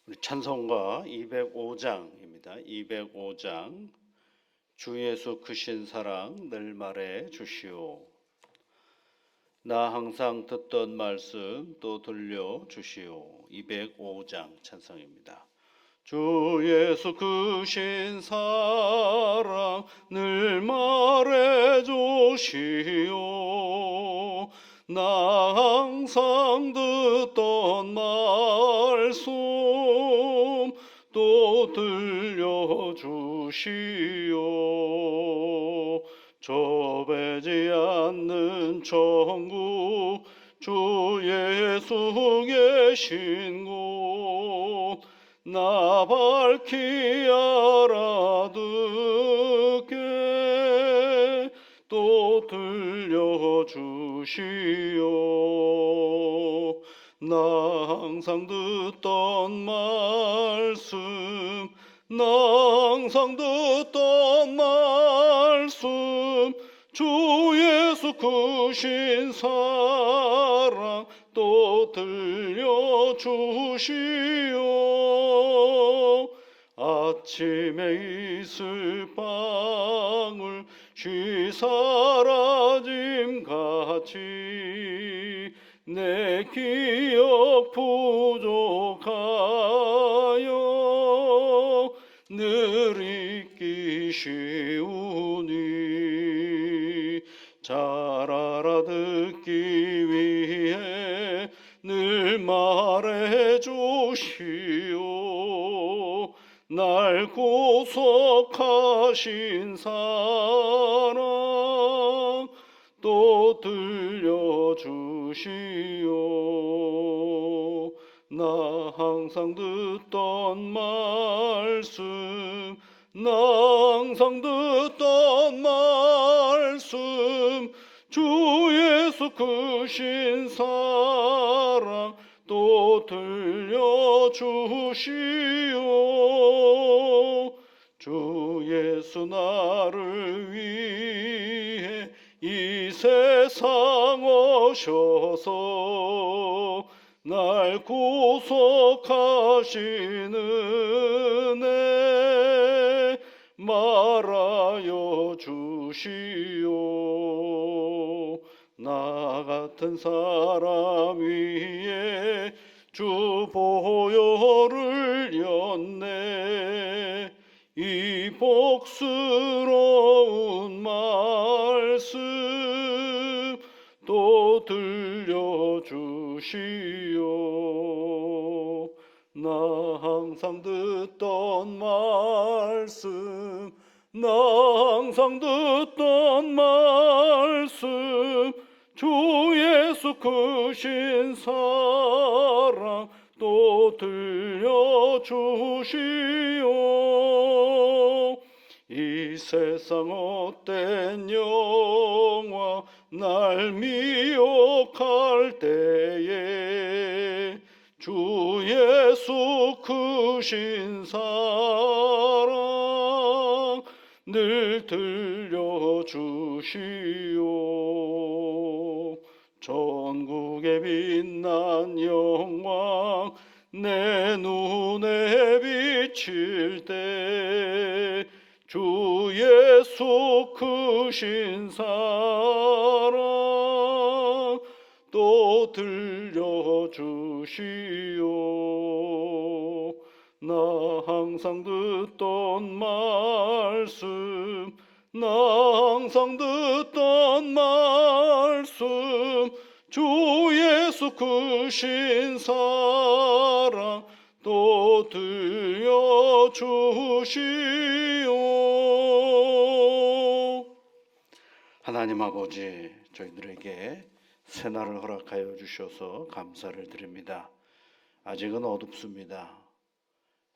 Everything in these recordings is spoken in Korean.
우리 찬송가 205장입니다. 205장 주 예수 크신 사랑 늘 말해 주시오. 나 항상 듣던 말씀 또 들려 주시오. 205장 찬송입니다. 주 예수 크신 사랑 늘 말해 주시오. 나 항상 듣던 말씀 또 들려주시오. 좁아지 않는 천국 주 예수 계신 곳 나 밝히 알아듣게 또 들려주시오. 나 항상 듣던 말씀 나 항상 듣던 말씀 주 예수 크신 사랑 또 들려주시오. 아침에 이슬 방울 쉬 사라짐 같이 내 기억 부족하여 늘 잊기 쉬우니 잘 알아듣기 위해 늘 말해 주시오. 날 구속하신 사랑 또 들려주시오. 나 항상 듣던 말씀 나 항상 듣던 말씀 주 예수 크신 사랑 또 들려주시오. 주 예수 나를 위해 이 세상 오셔서 날 구속하시는 은혜 말하여 주시오. 나 같은 사람 위에 주 보혈을 였네. 이 복스러운 말씀 또 들려주시오. 나 항상 듣던 말씀 나 항상 듣던 말씀 주 예수 크신 사랑 또 들려주시오. 이 세상 헛된 영화 날 미혹할 때에 주 예수 크신 사랑 늘 들려주시오. 전국에 빛난 영광 내 눈에 비칠 때 주 예수 크신 사랑 또 들려주시오. 나 항상 듣던 말씀 나 항상 듣던 말씀 주 예수 크신 사랑 또 들려주시오. 하나님 아버지, 저희들에게 새날을 허락하여 주셔서 감사를 드립니다. 아직은 어둡습니다.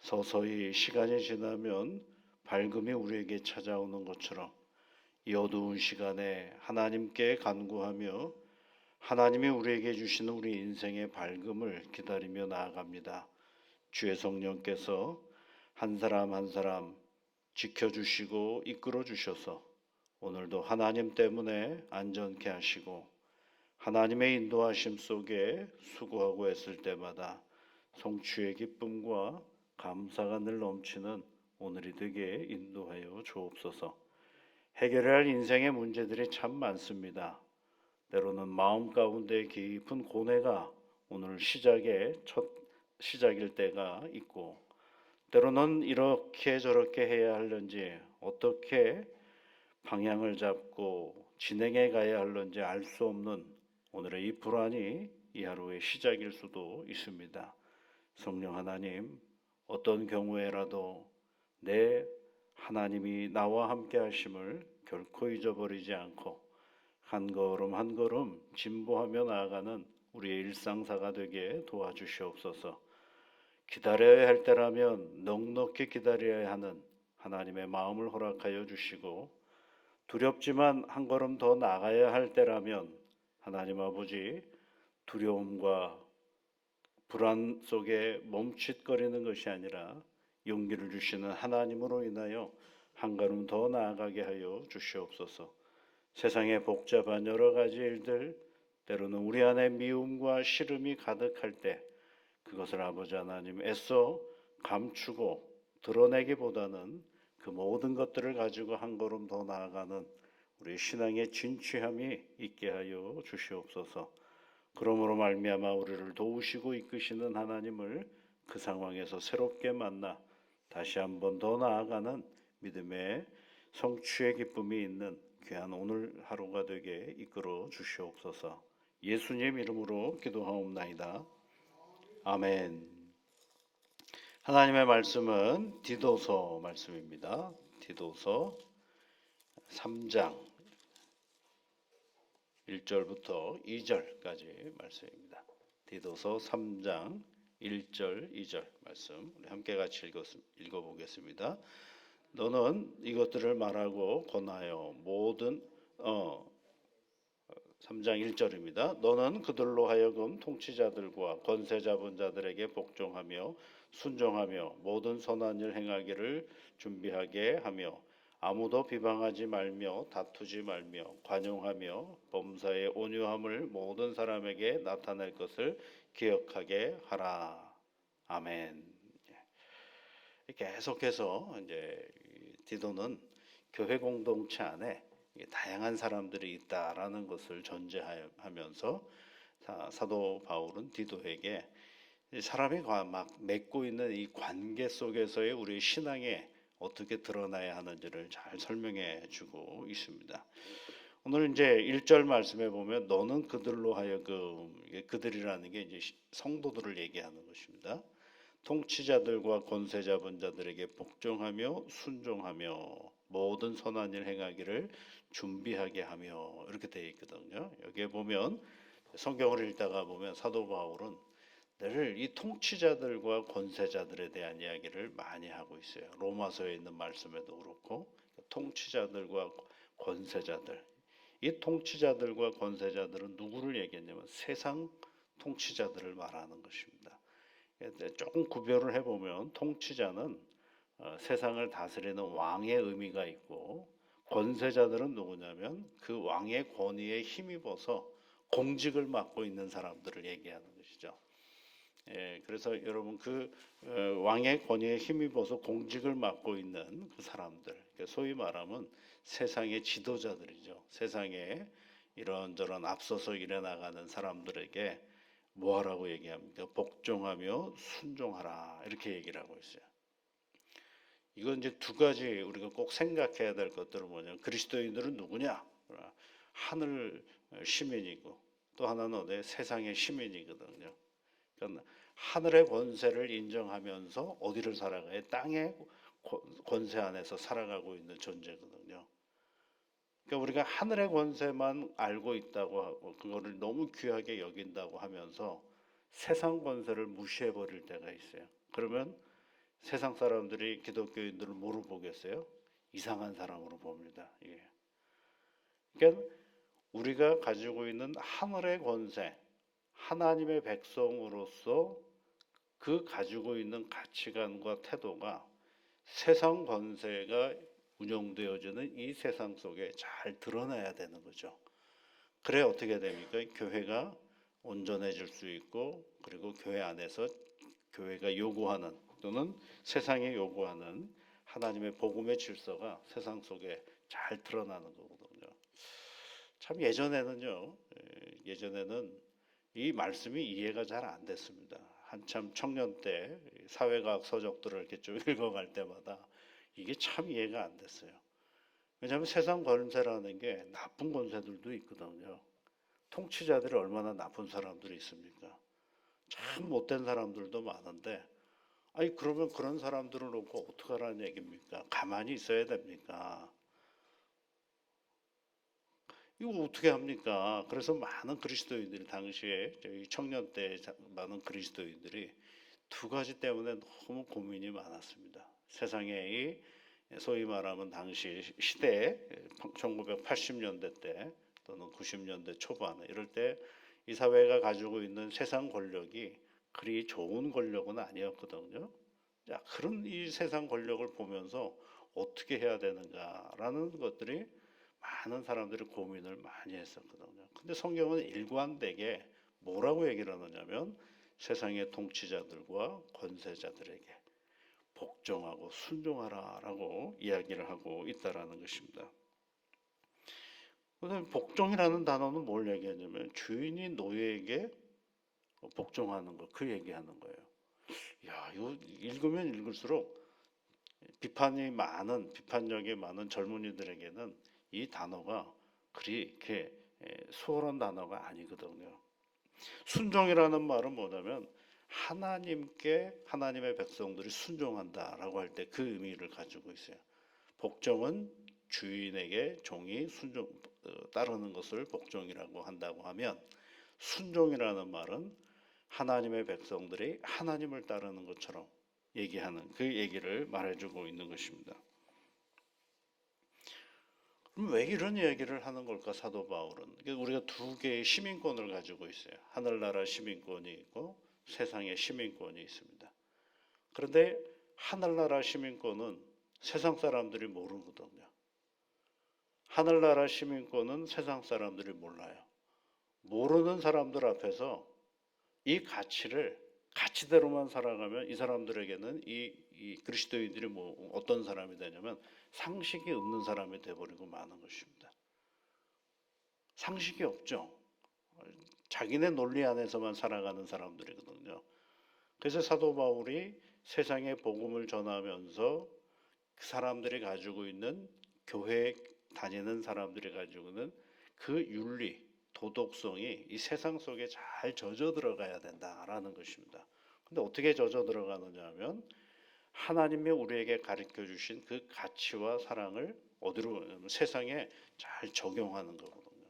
서서히 시간이 지나면 밝음이 우리에게 찾아오는 것처럼 이 어두운 시간에 하나님께 간구하며 하나님이 우리에게 주시는 우리 인생의 밝음을 기다리며 나아갑니다. 주의 성령께서 한 사람 한 사람 지켜주시고 이끌어 주셔서 오늘도 하나님 때문에 안전케 하시고 하나님의 인도하심 속에 수고하고 애쓸 때마다 성취의 기쁨과 감사가 늘 넘치는 오늘이 되게 인도하여 주옵소서. 해결해야 할 인생의 문제들이 참 많습니다. 때로는 마음 가운데 깊은 고뇌가 오늘 시작일 때가 있고, 때로는 이렇게 저렇게 해야 하는지, 어떻게 방향을 잡고 진행해 가야 하는지 알 수 없는 오늘의 이 불안이 이 하루의 시작일 수도 있습니다. 성령 하나님, 어떤 경우에라도 내 하나님이 나와 함께 하심을 결코 잊어버리지 않고 한 걸음 한 걸음 진보하며 나아가는 우리의 일상사가 되게 도와주시옵소서. 기다려야 할 때라면 넉넉히 기다려야 하는 하나님의 마음을 허락하여 주시고, 두렵지만 한 걸음 더 나가야 할 때라면 하나님 아버지, 두려움과 불안 속에 멈칫거리는 것이 아니라 용기를 주시는 하나님으로 인하여 한 걸음 더 나아가게 하여 주시옵소서. 세상에 복잡한 여러 가지 일들, 때로는 우리 안에 미움과 싫음이 가득할 때 그것을 아버지 하나님 애써 감추고 드러내기보다는 그 모든 것들을 가지고 한 걸음 더 나아가는 우리 신앙의 진취함이 있게 하여 주시옵소서. 그러므로 말미암아 우리를 도우시고 이끄시는 하나님을 그 상황에서 새롭게 만나 다시 한번 더 나아가는 믿음의 성취의 기쁨이 있는 귀한 오늘 하루가 되게 이끌어 주시옵소서. 예수님 이름으로 기도하옵나이다. 아멘. 하나님의 말씀은 디도서 말씀입니다. 디도서 3장 1절부터 2절까지 말씀입니다. 디도서 3장 1절, 2절 말씀 우리 함께 같이 읽어보겠습니다. 너는 이것들을 말하고 권하여 모든 3장 1절입니다. 너는 그들로 하여금 통치자들과 권세 잡은 자들에게 복종하며 순종하며 모든 선한 일 행하기를 준비하게 하며 아무도 비방하지 말며 다투지 말며 관용하며 범사의 온유함을 모든 사람에게 나타낼 것을 기억하게 하라. 아멘. 계속해서 이제 디도는 교회 공동체 안에 다양한 사람들이 있다라는 것을 전제하면서 사도 바울은 디도에게 사람이 막 맺고 있는 이 관계 속에서의 우리 신앙에 어떻게 드러나야 하는지를 잘 설명해 주고 있습니다. 오늘 이제 1절 말씀에 보면 너는 그들로 하여금, 그들이라는 게 이제 성도들을 얘기하는 것입니다. 통치자들과 권세 잡은 자들에게 복종하며 순종하며 모든 선한 일 행하기를 준비하게 하며 이렇게 되어 있거든요. 여기에 보면 성경을 읽다가 보면 사도 바울은 늘 이 통치자들과 권세자들에 대한 이야기를 많이 하고 있어요. 로마서에 있는 말씀에도 그렇고 통치자들과 권세자들, 이 통치자들과 권세자들은 누구를 얘기했냐면 세상 통치자들을 말하는 것입니다. 조금 구별을 해보면 통치자는 세상을 다스리는 왕의 의미가 있고, 권세자들은 누구냐면 그 왕의 권위에 힘입어서 공직을 맡고 있는 사람들을 얘기하는 것이죠. 그래서 여러분 그 왕의 권위에 힘입어서 공직을 맡고 있는 그 사람들, 소위 말하면 세상의 지도자들이죠. 세상에 이런저런 앞서서 일어나가는 사람들에게 뭐하라고 얘기합니까? 복종하며 순종하라 이렇게 얘기를 하고 있어요. 이건 이제 두 가지 우리가 꼭 생각해야 될 것들은 뭐냐면 그리스도인들은 누구냐? 하늘 시민이고 또 하나는 어디 세상의 시민이거든요. 그러니까 하늘의 권세를 인정하면서 어디를 살아가요? 땅의 권세 안에서 살아가고 있는 존재거든요. 그러니까 우리가 하늘의 권세만 알고 있다고 하고 그거를 너무 귀하게 여긴다고 하면서 세상 권세를 무시해 버릴 때가 있어요. 그러면 세상 사람들이 기독교인들을 뭐로 보겠어요? 이상한 사람으로 봅니다. 예. 그러니까 우리가 가지고 있는 하늘의 권세, 하나님의 백성으로서 그 가지고 있는 가치관과 태도가 세상 권세가 운영되어지는 이 세상 속에 잘 드러나야 되는 거죠. 그래 어떻게 됩니까? 교회가 온전해질 수 있고, 그리고 교회 안에서 교회가 요구하는 또는 세상이 요구하는 하나님의 복음의 질서가 세상 속에 잘 드러나는 거거든요. 참 예전에는 이 말씀이 이해가 잘 안 됐습니다. 한참 청년 때 사회과학 서적들을 이렇게 좀 읽어갈 때마다 이게 참 이해가 안 됐어요. 왜냐하면 세상 권세라는 게 나쁜 권세들도 있거든요. 통치자들이 얼마나 나쁜 사람들이 있습니까? 참 못된 사람들도 많은데, 아니 그러면 그런 사람들을 놓고 어떡하라는 얘기입니까? 가만히 있어야 됩니까? 이거 어떻게 합니까? 그래서 많은 그리스도인들이 당시에 저희 청년 때 많은 그리스도인들이 두 가지 때문에 너무 고민이 많았습니다. 세상에 이 소위 말하면 당시 시대 1980년대 때 또는 90년대 초반에 이럴 때 이 사회가 가지고 있는 세상 권력이 그리 좋은 권력은 아니었거든요. 자, 그런 이 세상 권력을 보면서 어떻게 해야 되는가라는 것들이 많은 사람들이 고민을 많이 했었거든요. 근데 성경은 일관되게 뭐라고 얘기를 하느냐면 세상의 통치자들과 권세자들에게 복종하고 순종하라라고 이야기를 하고 있다라는 것입니다. 그다음에 복종이라는 단어는 뭘 얘기하냐면 주인이 노예에게 복종하는 거, 그 얘기하는 거예요. 야, 이거 읽으면 읽을수록 비판력이 많은 젊은이들에게는 이 단어가 그리 이렇게 수월한 단어가 아니거든요. 순종이라는 말은 뭐냐면 하나님의 백성들이 순종한다라고 할 때 그 의미를 가지고 있어요. 복종은 주인에게 종이 따르는 것을 복종이라고 한다고 하면, 순종이라는 말은 하나님의 백성들이 하나님을 따르는 것처럼 얘기하는 그 얘기를 말해주고 있는 것입니다. 그럼 왜 이런 얘기를 하는 걸까, 사도 바울은? 우리가 두 개의 시민권을 가지고 있어요. 하늘나라 시민권이 있고 세상의 시민권이 있습니다. 그런데 하늘나라 시민권은 세상 사람들이 모르거든요. 하늘나라 시민권은 세상 사람들이 몰라요. 모르는 사람들 앞에서 이 가치대로만 살아가면 이 사람들에게는 이 그리스도인들이 뭐 어떤 사람이 되냐면 상식이 없는 사람이 돼버리고 마는 것입니다. 상식이 없죠. 자기네 논리 안에서만 살아가는 사람들이거든요. 그래서 사도 바울이 세상에 복음을 전하면서 그 사람들이 가지고 있는, 교회에 다니는 사람들이 가지고 있는 그 윤리, 도덕성이 이 세상 속에 잘 젖어 들어가야 된다라는 것입니다. 근데 어떻게 젖어 들어가느냐 하면 하나님이 우리에게 가르쳐 주신 그 가치와 사랑을 세상에 잘 적용하는 거거든요.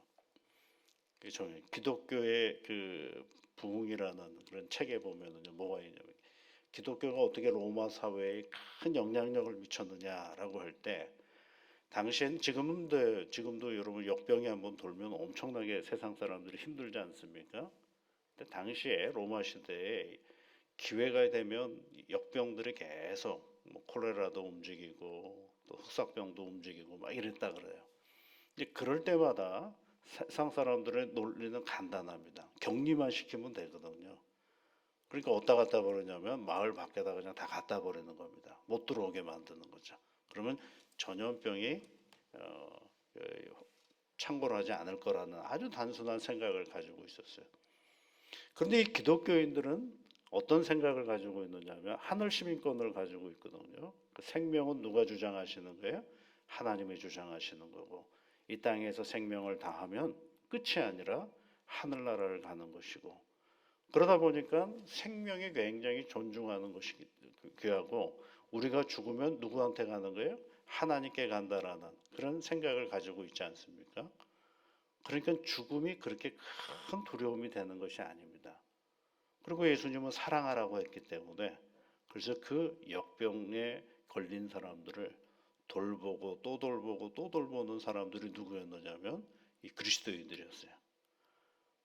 기독교의 그 부흥이라는 그런 책에 보면은요, 뭐가 있냐면 기독교가 어떻게 로마 사회에 큰 영향력을 미쳤느냐라고 할 때, 당시엔 지금도 여러분 역병이 한번 돌면 엄청나게 세상 사람들이 힘들지 않습니까? 근데 당시에 로마 시대에 기회가 되면 역병들이 계속 뭐 콜레라도 움직이고 또 흑사병도 움직이고 막 이랬다 그래요. 이제 그럴 때마다 세상 사람들의 논리는 간단합니다. 격리만 시키면 되거든요. 그러니까 어디다 갖다 버리냐면 마을 밖에다 그냥 다 갖다 버리는 겁니다. 못 들어오게 만드는 거죠. 그러면 전염병이 창궐하지 않을 거라는 아주 단순한 생각을 가지고 있었어요. 그런데 이 기독교인들은 어떤 생각을 가지고 있느냐면 하늘 시민권을 가지고 있거든요. 그 생명은 누가 주장하시는 거예요? 하나님이 주장하시는 거고, 이 땅에서 생명을 다하면 끝이 아니라 하늘나라를 가는 것이고, 그러다 보니까 생명이 굉장히 존중하는 것이 귀하고, 우리가 죽으면 누구한테 가는 거예요? 하나님께 간다라는 그런 생각을 가지고 있지 않습니까? 그러니까 죽음이 그렇게 큰 두려움이 되는 것이 아닙니다. 그리고 예수님은 사랑하라고 했기 때문에, 그래서 그 역병에 걸린 사람들을 돌보고 또 돌보고 또 돌보는 사람들이 누구였느냐면 이 그리스도인들이었어요.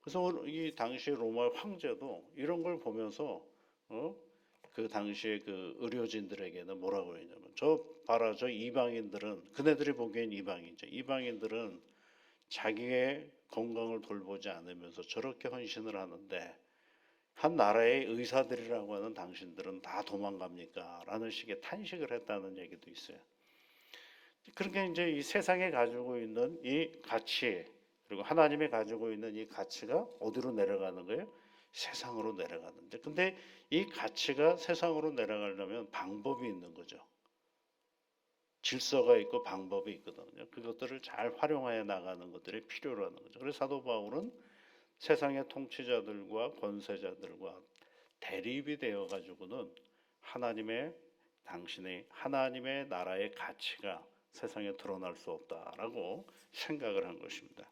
그래서 이 당시 로마 황제도 이런 걸 보면서 그 당시에 그 의료진들에게는 뭐라고 했냐면, 저 봐라, 저 이방인들은, 그네들이 보기엔 이방인이죠. 이방인들은 자기의 건강을 돌보지 않으면서 저렇게 헌신을 하는데 한 나라의 의사들이라고 하는 당신들은 다 도망갑니까? 라는 식의 탄식을 했다는 얘기도 있어요. 그러니까 이제 이 세상에 가지고 있는 이 가치, 그리고 하나님이 가지고 있는 이 가치가 어디로 내려가는 거예요? 세상으로 내려가는데, 근데 이 가치가 세상으로 내려가려면 방법이 있는 거죠. 질서가 있고 방법이 있거든요. 그것들을 잘 활용하여 나가는 것들이 필요로 하는 거죠. 그래서 사도 바울은 세상의 통치자들과 권세자들과 대립이 되어 가지고는 하나님의 당신의 하나님의 나라의 가치가 세상에 드러날 수 없다라고 생각을 한 것입니다.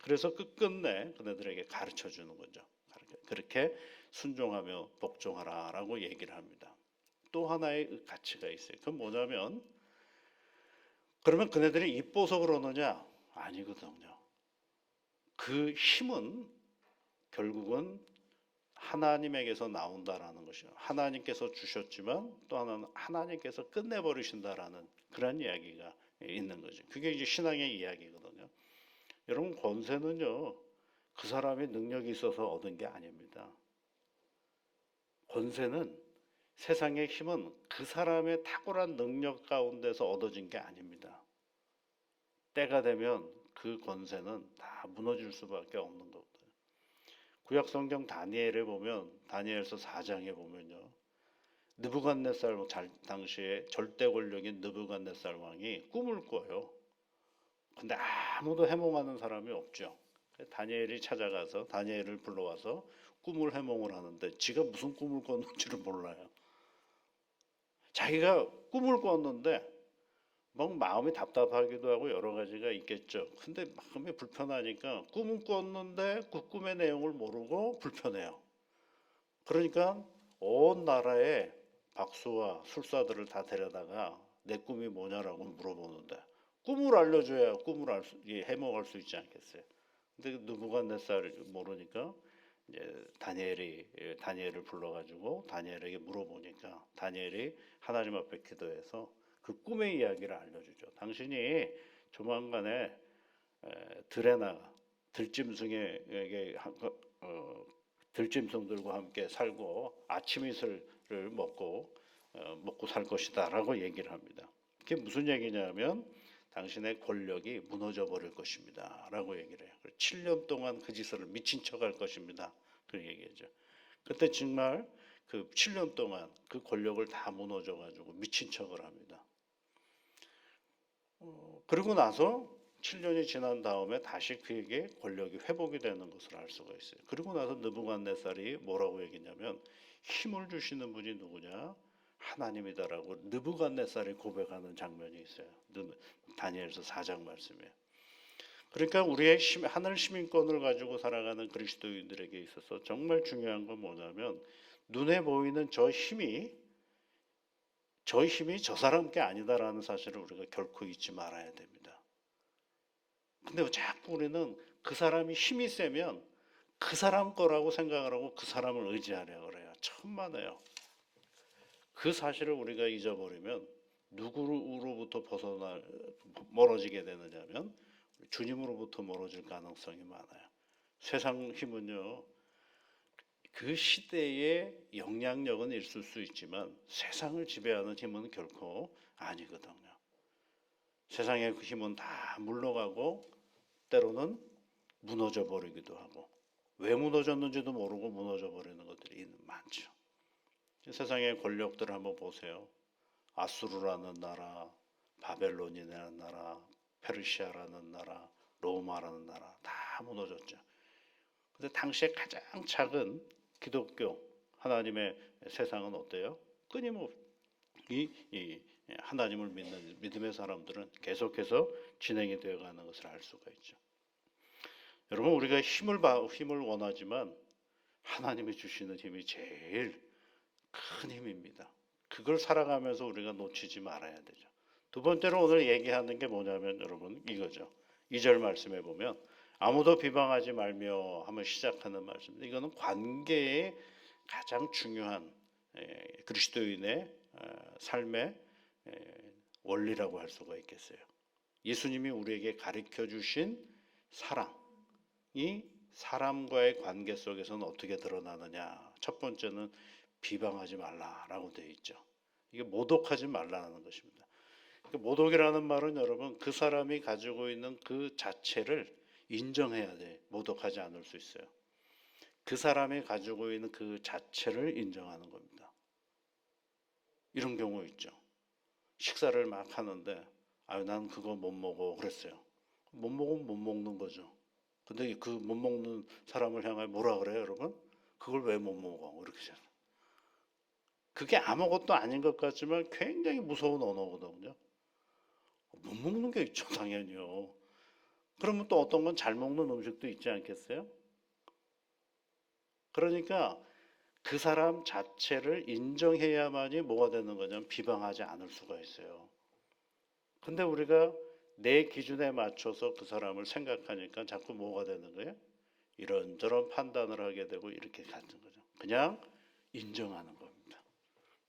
그래서 끝끝내 그네들에게 가르쳐 주는 거죠. 그렇게 순종하며 복종하라라고 얘기를 합니다. 또 하나의 가치가 있어요. 그건 뭐냐면, 그러면 그네들이 이뻐서 그러느냐? 아니거든요. 그 힘은 결국은 하나님에게서 나온다라는 것이요. 하나님께서 주셨지만 또 하나는 하나님께서 끝내버리신다라는 그런 이야기가 있는 거죠. 그게 이제 신앙의 이야기거든요. 여러분, 권세는요, 그 사람의 능력이 있어서 얻은 게 아닙니다. 권세는, 세상의 힘은 그 사람의 탁월한 능력 가운데서 얻어진 게 아닙니다. 때가 되면 그 권세는 다 무너질 수밖에 없는 거거든요. 구약 성경 다니엘에 보면, 다니엘서 4장에 보면요, 느부갓네살 당시에 절대 권력인 느부갓네살 왕이 꿈을 꿔요. 근데 아무도 해몽하는 사람이 없죠. 다니엘이 찾아가서 다니엘을 불러와서 꿈을 해몽을 하는데 지가 무슨 꿈을 꿨는지를 몰라요. 자기가 꿈을 꿨는데 막 마음이 답답하기도 하고 여러 가지가 있겠죠. 근데 마음이 불편하니까 꿈은 꿨는데 그 꿈의 내용을 모르고 불편해요. 그러니까 온 나라에 박수와 술사들을 다 데려다가 내 꿈이 뭐냐라고 물어보는데, 꿈을 알려줘야 꿈을 해몽할 수 있지 않겠어요. 근데 느부갓네살이 모르니까 이제 다니엘을 불러가지고 다니엘에게 물어보니까 다니엘이 하나님 앞에 기도해서 그 꿈의 이야기를 알려주죠. 당신이 조만간에 들에 나가 들짐승에게 들짐승들과 함께 살고 아침 이슬을 먹고 살 것이다라고 얘기를 합니다. 그게 무슨 얘기냐면 당신의 권력이 무너져 버릴 것입니다라고 얘기를 해요. 7년 동안 그 짓을 미친 척할 것입니다. 그 얘기죠. 그때 정말 그 7년 동안 그 권력을 다 무너져 가지고 미친 척을 합니다. 그리고 나서 7년이 지난 다음에 다시 그에게 권력이 회복이 되는 것을 알 수가 있어요. 그리고 나서 느부갓네살이 뭐라고 얘기냐면, 힘을 주시는 분이 누구냐? 하나님이다라고 느부갓네살이 고백하는 장면이 있어요. 다니엘서 4장 말씀에. 그러니까 우리의 하늘 시민권을 가지고 살아가는 그리스도인들에게 있어서 정말 중요한 건 뭐냐면, 눈에 보이는 저 힘이 저 사람 게 아니다라는 사실을 우리가 결코 잊지 말아야 됩니다. 근데 자꾸 우리는 그 사람이 힘이 세면 그 사람 거라고 생각을 하고 그 사람을 의지하려고 그래요. 천만에요. 그 사실을 우리가 잊어버리면 누구로부터 멀어지게 되느냐면 주님으로부터 멀어질 가능성이 많아요. 세상 힘은요, 그 시대의 영향력은 있을 수 있지만 세상을 지배하는 힘은 결코 아니거든요. 세상의 그 힘은 다 물러가고 때로는 무너져 버리기도 하고, 왜 무너졌는지도 모르고 무너져 버리는 것들이 많죠. 세상의 권력들을 한번 보세요. 아수르라는 나라, 바벨론이라는 나라, 페르시아라는 나라, 로마라는 나라 다 무너졌죠. 근데 당시에 가장 작은 기독교 하나님의 세상은 어때요? 끊임없이 이 하나님을 믿는 믿음의 사람들은 계속해서 진행이 되어가는 것을 알 수가 있죠. 여러분, 우리가 힘을 원하지만 하나님이 주시는 힘이 제일 큰 힘입니다. 그걸 살아가면서 우리가 놓치지 말아야 되죠. 두 번째로 오늘 얘기하는 게 뭐냐면 여러분 이거죠. 2절 말씀에 보면 아무도 비방하지 말며 하면 시작하는 말씀입니다. 이거는 관계의 가장 중요한 그리스도인의 삶의 원리라고 할 수가 있겠어요. 예수님이 우리에게 가르쳐 주신 사랑이 사람과의 관계 속에서는 어떻게 드러나느냐? 첫 번째는 비방하지 말라라고 되어 있죠. 이게 모독하지 말라는 것입니다. 모독이라는 말은 여러분 그 사람이 가지고 있는 그 자체를 인정해야 돼. 모독하지 않을 수 있어요. 그 사람이 가지고 있는 그 자체를 인정하는 겁니다. 이런 경우 있죠. 식사를 막 하는데 난 그거 못 먹어 그랬어요. 못 먹으면 못 먹는 거죠. 근데 그 못 먹는 사람을 향해 뭐라 그래요, 여러분? 그걸 왜 못 먹어? 이렇게 잖아요. 그게 아무것도 아닌 것 같지만 굉장히 무서운 언어거든요. 못 먹는 게 있죠, 당연히요. 그러면 또 어떤 건 잘 먹는 음식도 있지 않겠어요? 그러니까 그 사람 자체를 인정해야만이 뭐가 되는 거냐면 비방하지 않을 수가 있어요. 근데 우리가 내 기준에 맞춰서 그 사람을 생각하니까 자꾸 뭐가 되는 거예요? 이런저런 판단을 하게 되고 이렇게 가는 거죠. 그냥 인정하는 겁니다.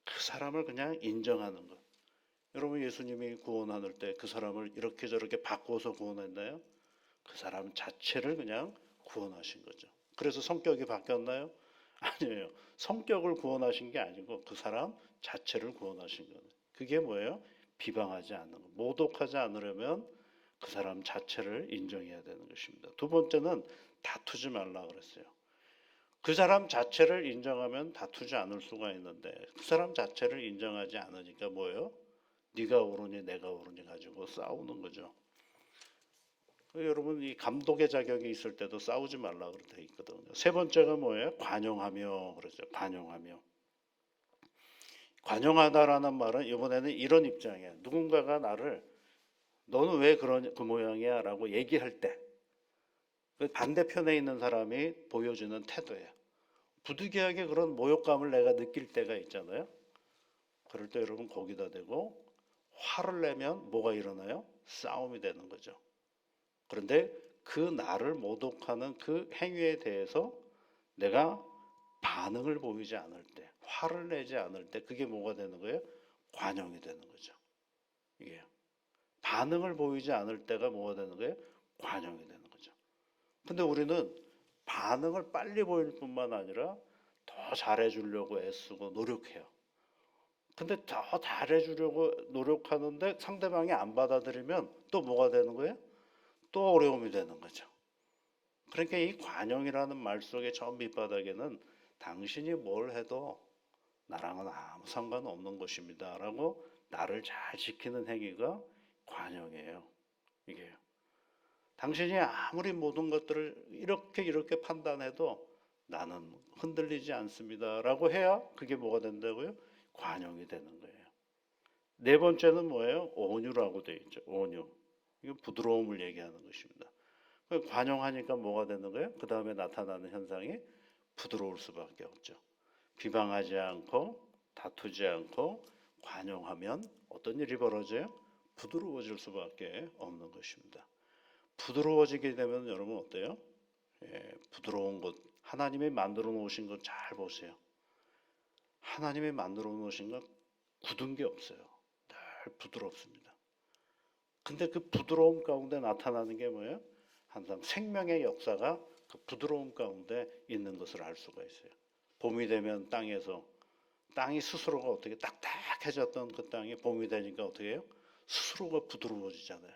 그 사람을 그냥 인정하는 것. 여러분 예수님이 구원하실 때 그 사람을 이렇게 저렇게 바꿔서 구원했나요? 그 사람 자체를 그냥 구원하신 거죠. 그래서 성격이 바뀌었나요? 아니에요. 성격을 구원하신 게 아니고 그 사람 자체를 구원하신 거예요. 그게 뭐예요? 비방하지 않는 것. 모독하지 않으려면 그 사람 자체를 인정해야 되는 것입니다. 두 번째는 다투지 말라 그랬어요. 그 사람 자체를 인정하면 다투지 않을 수가 있는데 그 사람 자체를 인정하지 않으니까 뭐예요? 네가 옳으니 내가 옳으니 가지고 싸우는 거죠. 여러분 이 감독의 자격이 있을 때도 싸우지 말라 그렇게 돼 있거든요. 세 번째가 뭐예요? 관용하며 그러죠. 관용하며. 관용하다라는 말은 이번에는 이런 입장이에요. 누군가가 나를 너는 왜 그런 그 모양이야라고 얘기할 때 반대편에 있는 사람이 보여주는 태도예요. 부득이하게 그런 모욕감을 내가 느낄 때가 있잖아요. 그럴 때 여러분 거기다 대고 화를 내면 뭐가 일어나요? 싸움이 되는 거죠. 그런데 그 나를 모독하는 그 행위에 대해서 내가 반응을 보이지 않을 때, 화를 내지 않을 때 그게 뭐가 되는 거예요? 관용이 되는 거죠. 이게 반응을 보이지 않을 때가 뭐가 되는 거예요? 관용이 되는 거죠. 근데 우리는 반응을 빨리 보일 뿐만 아니라 더 잘해주려고 애쓰고 노력해요. 근데 더 잘해주려고 노력하는데 상대방이 안 받아들이면 또 뭐가 되는 거예요? 또 어려움이 되는 거죠. 그러니까 이 관용이라는 말 속에 저 밑바닥에는 당신이 뭘 해도 나랑은 아무 상관없는 것입니다 라고 나를 잘 지키는 행위가 관용이에요. 이게 당신이 아무리 모든 것들을 이렇게 판단해도 나는 흔들리지 않습니다 라고 해야 그게 뭐가 된다고요? 관용이 되는 거예요. 네 번째는 뭐예요? 온유라고 되어 있죠. 온유. 이건 부드러움을 얘기하는 것입니다. 관용하니까 뭐가 되는 거예요? 그 다음에 나타나는 현상이 부드러울 수밖에 없죠. 비방하지 않고 다투지 않고 관용하면 어떤 일이 벌어져요? 부드러워질 수밖에 없는 것입니다. 부드러워지게 되면 여러분 어때요? 부드러운 것, 하나님이 만들어 놓으신 것 잘 보세요. 하나님이 만들어 놓으신 것 굳은 게 없어요. 늘 부드럽습니다. 근데 그 부드러움 가운데 나타나는 게 뭐예요? 항상 생명의 역사가 그 부드러움 가운데 있는 것을 알 수가 있어요. 봄이 되면 땅이 스스로가 어떻게 딱딱해졌던 그 땅이 봄이 되니까 어떻게 해요? 스스로가 부드러워지잖아요.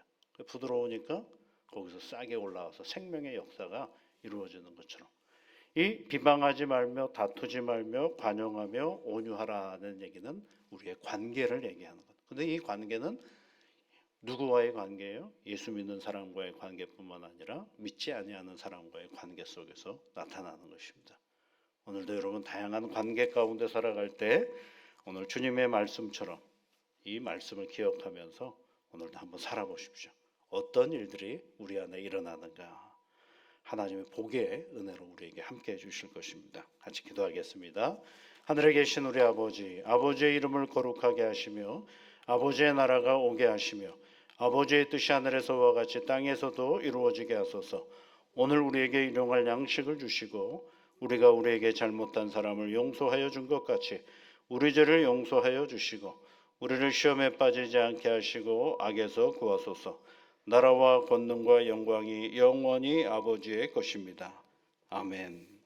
부드러우니까 거기서 싹이 올라와서 생명의 역사가 이루어지는 것처럼 이 비방하지 말며 다투지 말며 관용하며 온유하라는 얘기는 우리의 관계를 얘기하는 것. 근데 이 관계는 누구와의 관계예요? 예수 믿는 사람과의 관계뿐만 아니라 믿지 아니하는 사람과의 관계 속에서 나타나는 것입니다. 오늘도 여러분 다양한 관계 가운데 살아갈 때 오늘 주님의 말씀처럼 이 말씀을 기억하면서 오늘도 한번 살아보십시오. 어떤 일들이 우리 안에 일어나는가 하나님의 복의 은혜로 우리에게 함께 해주실 것입니다. 같이 기도하겠습니다. 하늘에 계신 우리 아버지, 아버지의 이름을 거룩하게 하시며 아버지의 나라가 오게 하시며 아버지의 뜻이 하늘에서와 같이 땅에서도 이루어지게 하소서. 오늘 우리에게 일용할 양식을 주시고 우리가 우리에게 잘못한 사람을 용서하여 준 것 같이 우리 죄를 용서하여 주시고 우리를 시험에 빠지지 않게 하시고 악에서 구하소서. 나라와 권능과 영광이 영원히 아버지의 것입니다. 아멘.